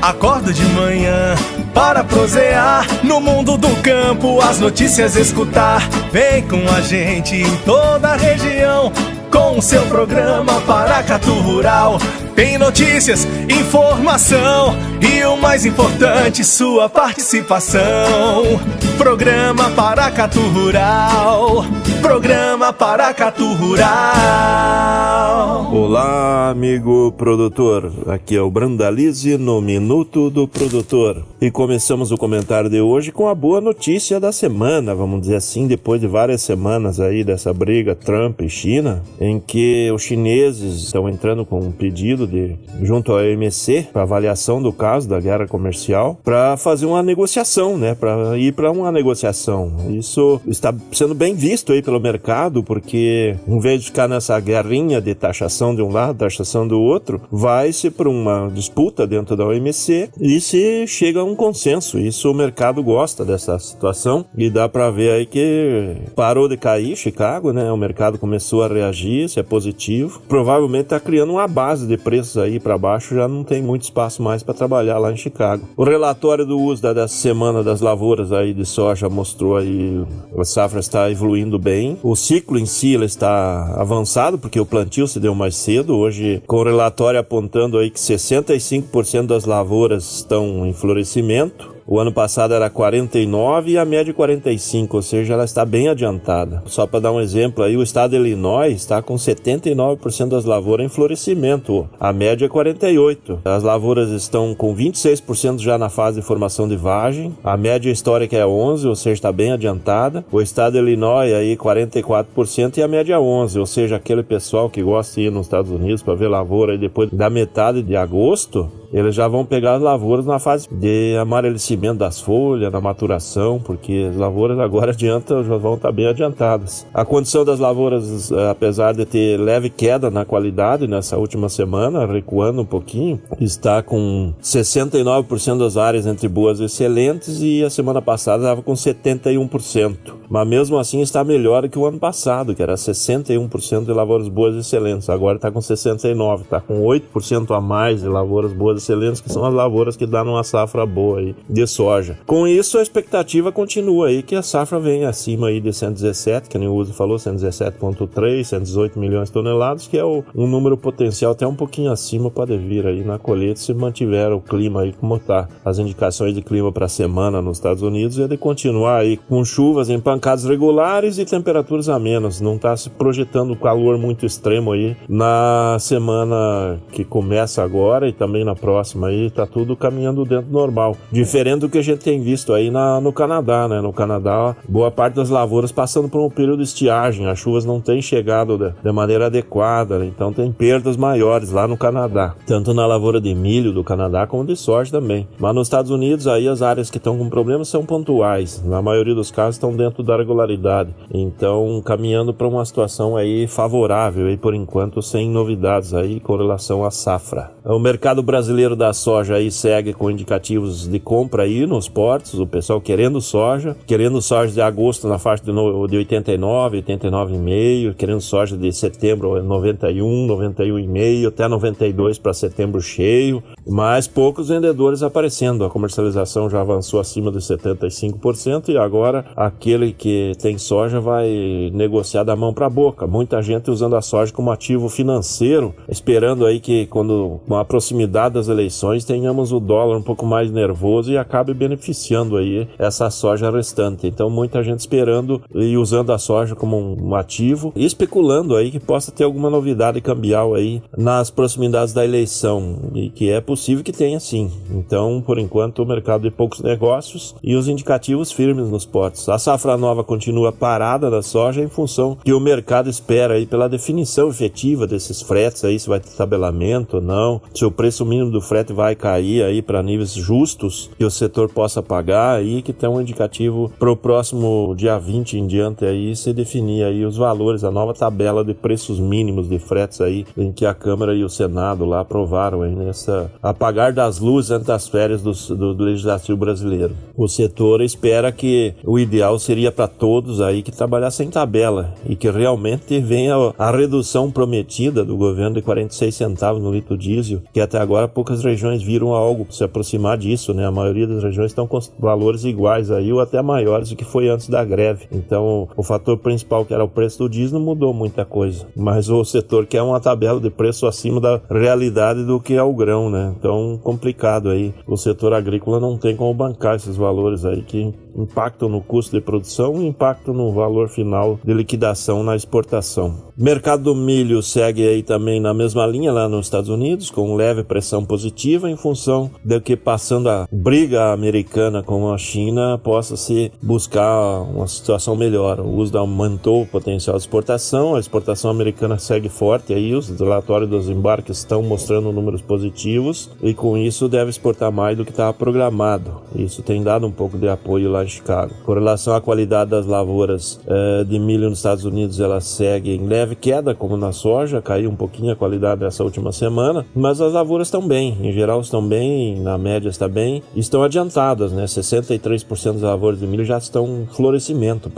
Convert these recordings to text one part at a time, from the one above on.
Acordo de manhã para prosear no mundo do campo, as notícias escutar. Vem com a gente em toda a região com o seu programa Paracatu Rural. Tem notícias, informação e o mais importante, sua participação. Programa Paracatu Rural. Programa Paracatu Rural. Olá, amigo produtor. Aqui é o Brandalize no Minuto do Produtor. E começamos o comentário de hoje com a boa notícia da semana, vamos dizer assim, depois de várias semanas aí dessa briga Trump e China, em que os chineses estão entrando com um pedido junto à OMC para avaliação do caso da guerra comercial, para fazer uma negociação, né, para ir para uma negociação. Isso está sendo bem visto aí pelo mercado, porque em vez de ficar nessa guerrinha de taxação de um lado, taxação do outro, vai-se para uma disputa dentro da OMC e se chega a um consenso. Isso o mercado gosta dessa situação e dá para ver aí que parou de cair Chicago, né? O mercado começou a reagir, isso é positivo. Provavelmente está criando uma base de preços aí para baixo, já não tem muito espaço mais para trabalhar lá em Chicago. O relatório do USDA dessa semana das lavouras aí de soja mostrou aí a safra está evoluindo bem. O ciclo em si ele está avançado, porque o plantio se deu mais cedo. Hoje, com o relatório apontando aí que 65% das lavouras estão em florescimento. O ano passado era 49 e a média 45, ou seja, ela está bem adiantada. Só para dar um exemplo aí, o estado de Illinois está com 79% das lavouras em florescimento, a média é 48. As lavouras estão com 26% já na fase de formação de vagem, a média histórica é 11, ou seja, está bem adiantada. O estado de Illinois aí 44% e a média é 11, ou seja, aquele pessoal que gosta de ir nos Estados Unidos para ver lavoura e depois da metade de agosto, eles já vão pegar as lavouras na fase de amarelecimento das folhas, na maturação, porque as lavouras agora adiantam, já vão estar bem adiantadas. A condição das lavouras, apesar de ter leve queda na qualidade nessa última semana, recuando um pouquinho, está com 69% das áreas entre boas e excelentes e a semana passada estava com 71%. Mas mesmo assim está melhor que o ano passado, que era 61% de lavouras boas e excelentes. Agora está com 69%, está com 8% a mais de lavouras boas e excelentes, que são as lavouras que dão uma safra boa aí de soja. Com isso, a expectativa continua aí que a safra venha acima aí de 117, que nem o Uzi falou, 117,3, 118 milhões de toneladas, que é um número potencial até um pouquinho acima pode vir aí na colheita, se mantiver o clima aí como está. As indicações de clima para a semana nos Estados Unidos é de continuar aí com chuvas em pancadas regulares e temperaturas amenas. Não está se projetando calor muito extremo aí na semana que começa agora e também na próxima aí, tá tudo caminhando dentro do normal. Diferente do que a gente tem visto aí no Canadá, né? No Canadá, boa parte das lavouras passando por um período de estiagem, as chuvas não têm chegado de maneira adequada, né? Então tem perdas maiores lá no Canadá, tanto na lavoura de milho do Canadá como de soja também. Mas nos Estados Unidos aí as áreas que estão com problemas são pontuais, na maioria dos casos estão dentro da regularidade, então caminhando para uma situação aí favorável aí por enquanto, sem novidades aí com relação à safra. O mercado brasileiro da soja aí segue com indicativos de compra aí nos portos, o pessoal querendo soja de agosto na faixa de 89, 89,5, querendo soja de setembro 91, 91,5, até 92 para setembro cheio, mas poucos vendedores aparecendo, a comercialização já avançou acima de 75% e agora aquele que tem soja vai negociar da mão para a boca, muita gente usando a soja como ativo financeiro, esperando aí que quando com a proximidade das eleições tenhamos o dólar um pouco mais nervoso e acabe beneficiando aí essa soja restante. Então muita gente esperando e usando a soja como um ativo e especulando aí que possa ter alguma novidade cambial aí nas proximidades da eleição e que é possível que tenha sim. Então por enquanto o mercado de poucos negócios e os indicativos firmes nos portos. A safra nova continua parada da soja em função que o mercado espera aí pela definição efetiva desses fretes aí, se vai ter tabelamento ou não, se o preço mínimo do frete vai cair aí para níveis justos que o setor possa pagar aí, que tem um indicativo para o próximo dia 20 em diante aí se definir aí os valores, a nova tabela de preços mínimos de fretes aí, em que a Câmara e o Senado lá aprovaram aí nessa apagar das luzes antes das férias do Legislativo brasileiro. O setor espera que o ideal seria para todos aí que trabalhar sem tabela e que realmente venha a redução prometida do governo de 46 centavos no litro diesel, que até agora poucas regiões viram algo se aproximar disso, né? A maioria das regiões estão com valores iguais aí ou até maiores do que foi antes da greve. Então, o fator principal, que era o preço do diesel, não mudou muita coisa. Mas o setor quer uma tabela de preço acima da realidade do que é o grão, né? Então, complicado aí. O setor agrícola não tem como bancar esses valores aí que impactam no custo de produção e impactam no valor final de liquidação na exportação. O mercado do milho segue aí também na mesma linha lá nos Estados Unidos, com leve pressão positiva em função de que, passando a briga americana com a China, possa se buscar uma situação melhor. O USDA aumentou o potencial de exportação, a exportação americana segue forte, aí os relatórios dos embarques estão mostrando números positivos e com isso deve exportar mais do que estava programado. Isso tem dado um pouco de apoio lá em Chicago. Com relação à qualidade das lavouras de milho nos Estados Unidos, ela segue em leve queda, como na soja, caiu um pouquinho a qualidade dessa última semana, mas as lavouras estão bem, em geral estão bem, na média está bem, e estão adiantadas, né? 63% das lavouras de milho já estão em florescimento,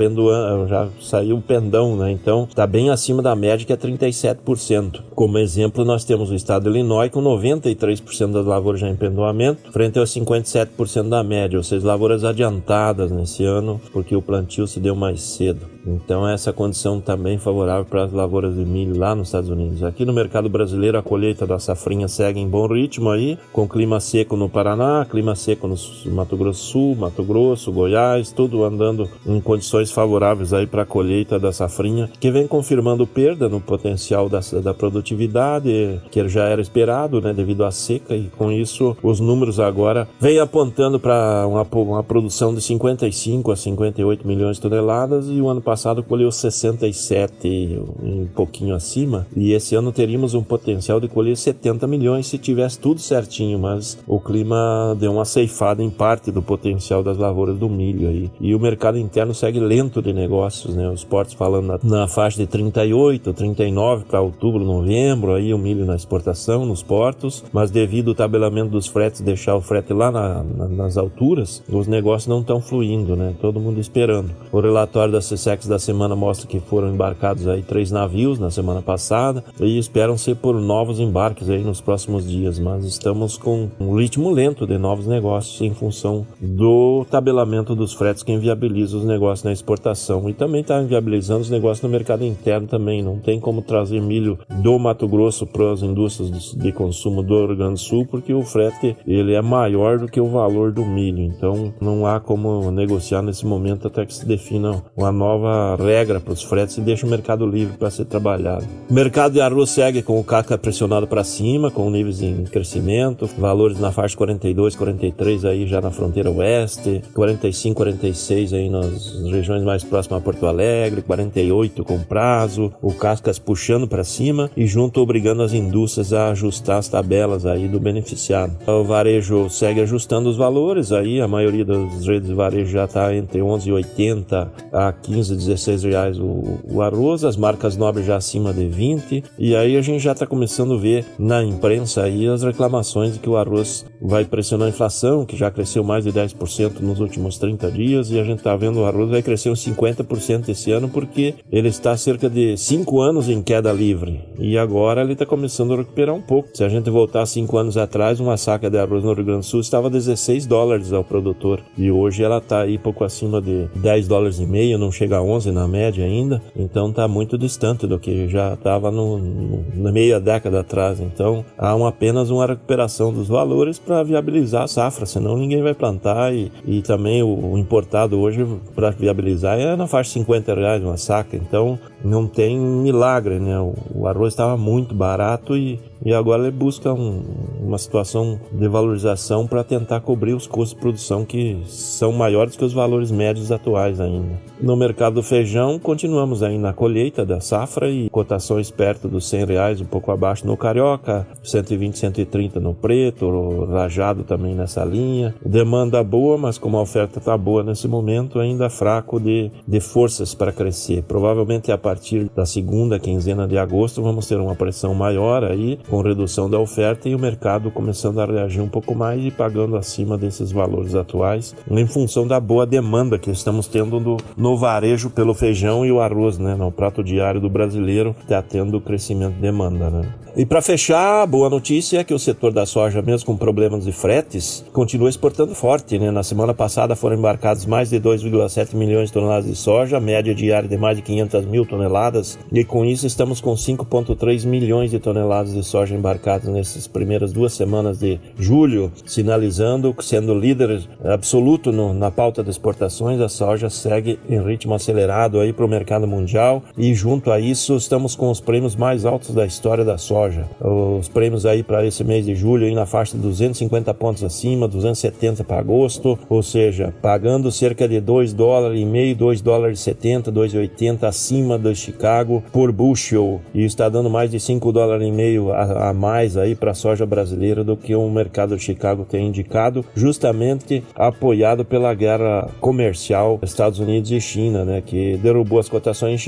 já saiu o pendão, né? Então está bem acima da média, que é 37%. Como exemplo, nós temos o estado de Illinois com 93% das lavouras já em pendoamento, frente aos 57% da média, ou seja, lavouras adiantadas nesse ano, porque o plantio se deu mais cedo. Então essa condição também favorável para as lavouras de milho lá nos Estados Unidos. Aqui no mercado brasileiro, a colheita da safrinha segue em bom ritmo aí, com clima seco no Paraná, clima seco no Mato Grosso do Sul, Mato Grosso, Goiás, tudo andando em condições favoráveis aí para a colheita da safrinha, que vem confirmando perda no potencial da produtividade, que já era esperado, né, devido à seca, e com isso os números agora vêm apontando para uma produção de 55 a 58 milhões de toneladas, e o ano passado colheu 67, um pouquinho acima, e esse ano teríamos um potencial de colher 70 milhões se tivesse tudo certinho, mas o clima deu uma ceifada em parte do potencial das lavouras do milho aí. E o mercado interno segue lento de negócios, né? Os portos falando na faixa de 38, 39 para outubro, novembro, aí o milho na exportação nos portos, mas devido ao tabelamento dos fretes, deixar o frete lá nas alturas, os negócios não estão fluindo, né? Todo mundo esperando. O relatório da CSEX da semana mostra que foram embarcados aí 3 navios na semana passada e esperam-se por novos embarques aí nos próximos dias, mas estamos com um ritmo lento de novos negócios em função do tabelamento dos fretes, que inviabiliza os negócios na exportação e também está inviabilizando os negócios no mercado interno também. Não tem como trazer milho do Mato Grosso para as indústrias de consumo do Rio Grande do Sul, porque o frete ele é maior do que o valor do milho, então não há como negociar nesse momento até que se defina uma nova regra para os fretes e deixa o mercado livre para ser trabalhado. O mercado de arroz segue com o casca pressionado para cima, com níveis em crescimento, valores na faixa 42, 43 aí já na fronteira oeste, 45, 46 aí nas regiões mais próximas a Porto Alegre, 48 com prazo, o cascas puxando para cima e junto obrigando as indústrias a ajustar as tabelas aí do beneficiado. O varejo segue ajustando os valores aí, a maioria das redes de varejo já está entre 11,80 a 15, 16 reais o arroz, as marcas nobres já acima de 20, e aí a gente já está começando a ver na imprensa aí as reclamações de que o arroz vai pressionar a inflação, que já cresceu mais de 10% nos últimos 30 dias, e a gente está vendo o arroz vai crescer uns 50% esse ano, porque ele está há cerca de 5 anos em queda livre, e agora ele está começando a recuperar um pouco. Se a gente voltar 5 anos atrás, uma saca de arroz no Rio Grande do Sul estava $16 ao produtor, e hoje ela está aí pouco acima de $10,50, não chega a 11 na média ainda, então está muito distante do que já estava na meia década atrás. Então há apenas uma recuperação dos valores para viabilizar a safra, senão ninguém vai plantar, e também o importado hoje para viabilizar é na faixa de R$50 uma saca, então não tem milagre, né? O arroz estava muito barato e agora ele busca uma situação de valorização para tentar cobrir os custos de produção que são maiores que os valores médios atuais ainda. No mercado do feijão, continuamos aí na colheita da safra e cotações perto dos R$100, um pouco abaixo no carioca, 120, 130 no preto, o rajado também nessa linha. Demanda boa, mas como a oferta está boa nesse momento, ainda fraco de forças para crescer. Provavelmente a partir da segunda quinzena de agosto vamos ter uma pressão maior aí, com redução da oferta e o mercado começando a reagir um pouco mais e pagando acima desses valores atuais, em função da boa demanda que estamos tendo no varejo pelo feijão e o arroz, né? No prato diário do brasileiro está tendo crescimento de demanda, né? E para fechar, a boa notícia é que o setor da soja, mesmo com problemas de fretes, continua exportando forte, né? Na semana passada foram embarcados mais de 2,7 milhões de toneladas de soja, média diária de mais de 500 mil toneladas, e com isso estamos com 5,3 milhões de toneladas de soja embarcadas nessas primeiras 2 semanas de julho, sinalizando que, sendo líder absoluto na pauta de exportações, a soja segue em ritmo acelerado aí para o mercado mundial, e junto a isso estamos com os prêmios mais altos da história da soja. Os prêmios aí para esse mês de julho aí na faixa de 250 pontos acima, 270 para agosto, ou seja, pagando cerca de $2,50, $2,70, $2,80 acima do Chicago por bushel, e está dando mais de $5,50 a mais aí para a soja brasileira do que o mercado de Chicago tem indicado, justamente apoiado pela guerra comercial Estados Unidos e China, né, que derrubou as cotações em Chicago.